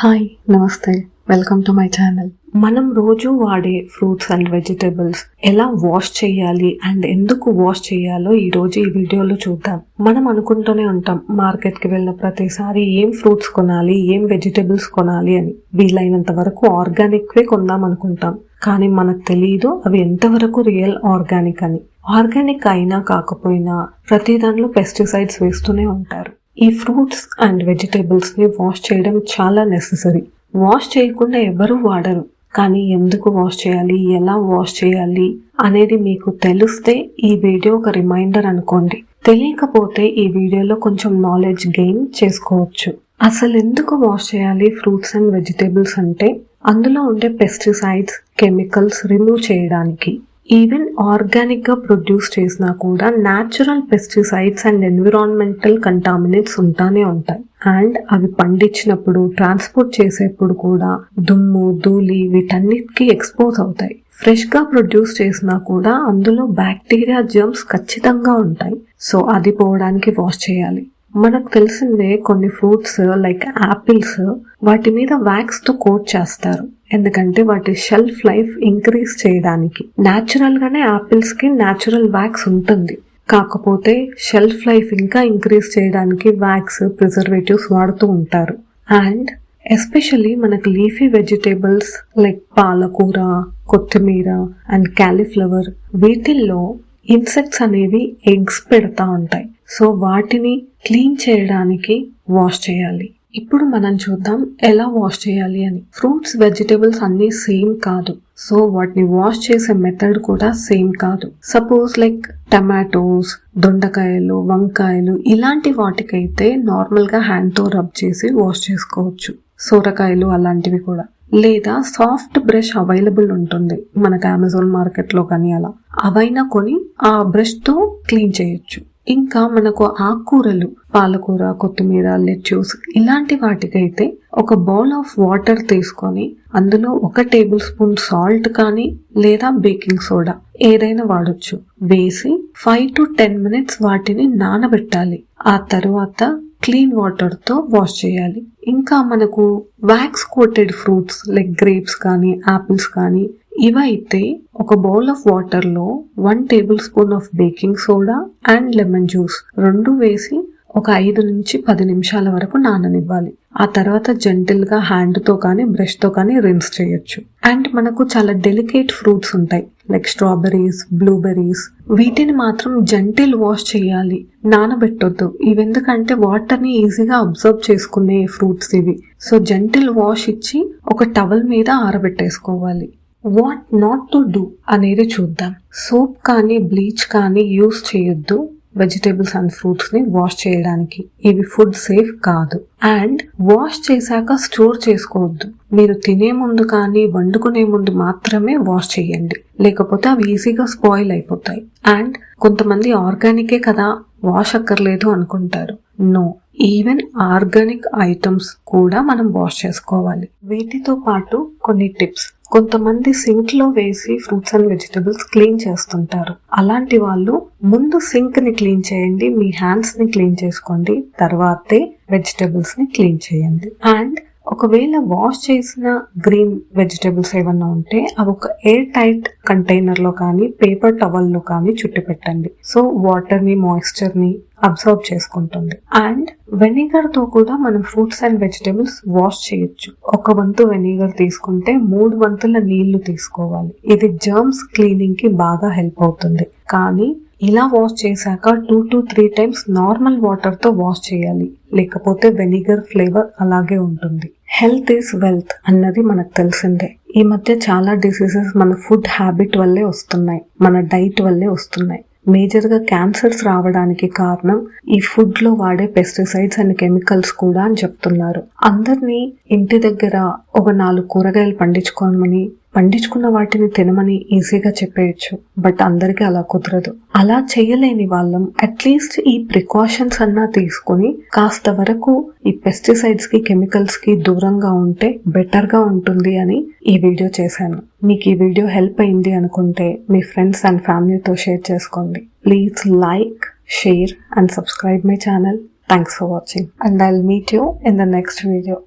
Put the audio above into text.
Hi నమస్తే, welcome to my channel. మనం రోజు వాడే ఫ్రూట్స్ అండ్ వెజిటేబుల్స్ ఎలా వాష్ చేయాలి అండ్ ఎందుకు వాష్ చేయాలో ఈ రోజు ఈ వీడియోలో చూద్దాం. మనం అనుకుంటూనే ఉంటాం మార్కెట్కి వెళ్ళిన ప్రతిసారి ఏం ఫ్రూట్స్ కొనాలి, ఏం వెజిటేబుల్స్ కొనాలి అని. వీలైనంత వరకు ఆర్గానిక్వే కొందాం అనుకుంటాం, కానీ మనకు తెలియదు అవి ఎంతవరకు రియల్ ఆర్గానిక్ అని. ఆర్గానిక్ అయినా కాకపోయినా ప్రతి దాంట్లో పెస్టిసైడ్స్ వేస్తూనే ఉంటారు. ఈ ఫ్రూట్స్ అండ్ వెజిటేబుల్స్ ని వాష్ చేయడం చాలా నెసెసరీ. వాష్ చేయకుండా ఎవరు వాడరు, కానీ ఎందుకు వాష్ చేయాలి, ఎలా వాష్ చేయాలి అనేది మీకు తెలిస్తే ఈ వీడియో ఒక రిమైండర్ అనుకోండి. తెలియకపోతే ఈ వీడియోలో కొంచెం నాలెడ్జ్ గెయిన్ చేసుకోవచ్చు. అసలు ఎందుకు వాష్ చేయాలి ఫ్రూట్స్ అండ్ వెజిటేబుల్స్ అంటే, అందులో ఉండే పెస్టిసైడ్స్, కెమికల్స్ రిమూవ్ చేయడానికి. ఈవెన్ ఆర్గానిక్ గా ప్రొడ్యూస్ చేసినా కూడా natural pesticides and environmental contaminates ఉంటానే ఉంటాయి. అండ్ అవి పండించినప్పుడు, ట్రాన్స్పోర్ట్ చేసేప్పుడు కూడా దుమ్ము, ధూళి వీటన్నిటికీ ఎక్స్పోజ్ అవుతాయి. ఫ్రెష్ గా ప్రొడ్యూస్ చేసినా కూడా అందులో బ్యాక్టీరియా, జర్మ్స్ ఖచ్చితంగా ఉంటాయి. సో అది పోవడానికి వాష్ చేయాలి. మనకు తెలిసిందే కొన్ని ఫ్రూట్స్ లైక్ యాపిల్స్, వాటి మీద వ్యాక్స్ తో కోట్ చేస్తారు. ఎందుకంటే వాటి షెల్ఫ్ లైఫ్ ఇంక్రీజ్ చేయడానికి. న్యాచురల్ గానే యాపిల్స్ కి న్యాచురల్ వ్యాక్స్ ఉంటుంది, కాకపోతే షెల్ఫ్ లైఫ్ ఇంకా ఇంక్రీజ్ చేయడానికి వ్యాక్స్, ప్రిజర్వేటివ్స్ వాడుతూ ఉంటారు. అండ్ ఎస్పెషల్లీ మనకు లీఫీ వెజిటేబుల్స్ లైక్ పాలకూర, కొత్తిమీర అండ్ క్యాలీఫ్లవర్, వీటిల్లో ఇన్సెక్ట్స్ అనేవి ఎగ్స్ పెడతా ఉంటాయి. సో వాటిని క్లీన్ చేయడానికి వాష్ చేయాలి. ఇప్పుడు మనం చూద్దాం ఎలా వాష్ చేయాలి అని. ఫ్రూట్స్, వెజిటేబుల్స్ అన్ని సేమ్ కాదు, సో వాటిని వాష్ చేసే మెథడ్ కూడా సేమ్ కాదు. సపోజ్ లైక్ టమాటోస్, దొండకాయలు, వంకాయలు ఇలాంటి వాటికైతే నార్మల్ గా హ్యాండ్ తో రబ్ చేసి వాష్ చేసుకోవచ్చు. సొరకాయలు అలాంటివి కూడా. లేదా సాఫ్ట్ బ్రష్ అవైలబుల్ ఉంటుంది మనకు అమెజాన్ మార్కెట్ లో, కానీ అలా అవైనా కొని ఆ బ్రష్ తో క్లీన్ చేయొచ్చు. ఇంకా మనకు ఆకుకూరలు, పాలకూర, కొత్తిమీర, లెట్యూస్ ఇలాంటి వాటికైతే ఒక బౌల్ ఆఫ్ వాటర్ తీసుకొని అందులో 1 టేబుల్ స్పూన్ సాల్ట్ కానీ లేదా బేకింగ్ సోడా ఏదైనా వాడొచ్చు వేసి 5 to 10 minutes వాటిని నానబెట్టాలి. ఆ తర్వాత క్లీన్ వాటర్ తో వాష్ చేయాలి. ఇంకా మనకు wax coated fruits like grapes కానీ, యాపిల్స్ కానీ ఇవైతే ఒక బౌల్ ఆఫ్ వాటర్ లో 1 tablespoon of baking soda and lemon juice 2 వేసి ఒక 5 నుంచి 10 నిమిషాల వరకు నాననివ్వాలి. ఆ తర్వాత జెంటిల్ గా హ్యాండ్ తో కానీ బ్రష్ తో కానీ రిన్స్ చేయొచ్చు. అండ్ మనకు చాలా డెలికేట్ ఫ్రూట్స్ ఉంటాయి లైక్ స్ట్రాబెర్రీస్, బ్లూబెర్రీస్, వీటిని మాత్రం జెంటిల్ వాష్ చేయాలి, నానబెట్టొద్దు. ఇవి ఎందుకంటే వాటర్ ని ఈజీగా అబ్జర్వ్ చేసుకునే ఫ్రూట్స్ ఇవి. సో జెంటిల్ వాష్ ఇచ్చి ఒక టవల్ మీద ఆరబెట్టేసుకోవాలి. వాట్ నాట్ టు డూ అనేది చూద్దాం. సోప్ కానీ బ్లీచ్ కానీ యూస్ చేయొద్దు వెజిటేబుల్స్ అండ్ ఫ్రూట్స్ ని వాష్ చేయడానికి. ఇవి ఫుడ్ సేఫ్ కాదు. అండ్ వాష్ చేశాక స్టోర్ చేసుకోవద్దు. మీరు తినే ముందు కానీ వండుకునే ముందు మాత్రమే వాష్ చేయండి, లేకపోతే అవి ఈజీగా స్పాయిల్ అయిపోతాయి. అండ్ కొంతమంది ఆర్గానికే కదా వాష్ అక్కర్లేదు అనుకుంటారు. నో, ఈవెన్ ఆర్గానిక్ ఐటమ్స్ కూడా మనం వాష్ చేసుకోవాలి. వీటితో పాటు కొన్ని టిప్స్. కొంతమంది సింక్ లో వేసి ఫ్రూట్స్ అండ్ వెజిటబుల్స్ క్లీన్ చేస్తుంటారు. అలాంటి వాళ్ళు ముందు సింక్ ని క్లీన్ చేయండి, మీ హ్యాండ్స్ ని క్లీన్ చేసుకోండి, తర్వాతే వెజిటబుల్స్ ని క్లీన్ చేయండి. అండ్ ఒకవేళ వాష్ చేసిన గ్రీన్ వెజిటబుల్స్ ఏమన్నా ఉంటే అవి ఒక ఎయిర్ టైట్ కంటైనర్ లో కానీ పేపర్ టవల్ లో కానీ చుట్టి పెట్టండి. సో వాటర్ ని, మాయిశ్చర్ ని అబ్జర్వ్ చేసుకుంటుంది. అండ్ వెనిగర్ తో కూడా మనం ఫ్రూట్స్ అండ్ వెజిటబుల్స్ వాష్ చేయొచ్చు. 1 వంతు వెనిగర్ తీసుకుంటే 3 వంతుల నీళ్లు తీసుకోవాలి. ఇది జర్మ్స్ క్లీనింగ్ కి బాగా హెల్ప్ అవుతుంది. కానీ ఇలా వాష్ చేశాక 2 to 3 times నార్మల్ వాటర్ తో వాష్ చేయాలి, లేకపోతే వెనిగర్ ఫ్లేవర్ అలాగే ఉంటుంది. హెల్త్ ఈజ్ వెల్త్ అన్నది మనకు తెలిసిందే. ఈ మధ్య చాలా డిసీజెస్ మన ఫుడ్ హ్యాబిట్ వల్లే వస్తున్నాయి, మన డైట్ వల్లే వస్తున్నాయి. మేజర్ గా క్యాన్సర్స్ రావడానికి కారణం ఈ ఫుడ్ లో వాడే పెస్టిసైడ్స్ అండ్ కెమికల్స్ కూడా అని చెప్తున్నారు. అందరినీ ఇంటి దగ్గర ఒక 4 కూరగాయలు పండించుకున్న వాటిని తినమని ఈజీగా చెప్పేయచ్చు, బట్ అందరికీ అలా కుదరదు. అలా చేయలేని వాళ్ళం అట్లీస్ట్ ఈ ప్రికాషన్స్ అన్నా తీసుకుని కాస్త వరకు ఈ పెస్టిసైడ్స్ కి, కెమికల్స్ కి దూరంగా ఉంటే బెటర్ గా ఉంటుంది అని ఈ వీడియో చేశాను. మీకు ఈ వీడియో హెల్ప్ అయింది అనుకుంటే మీ ఫ్రెండ్స్ అండ్ ఫ్యామిలీతో షేర్ చేసుకోండి. Please like, share and subscribe my channel. Thanks for watching and I'll meet you in the next video.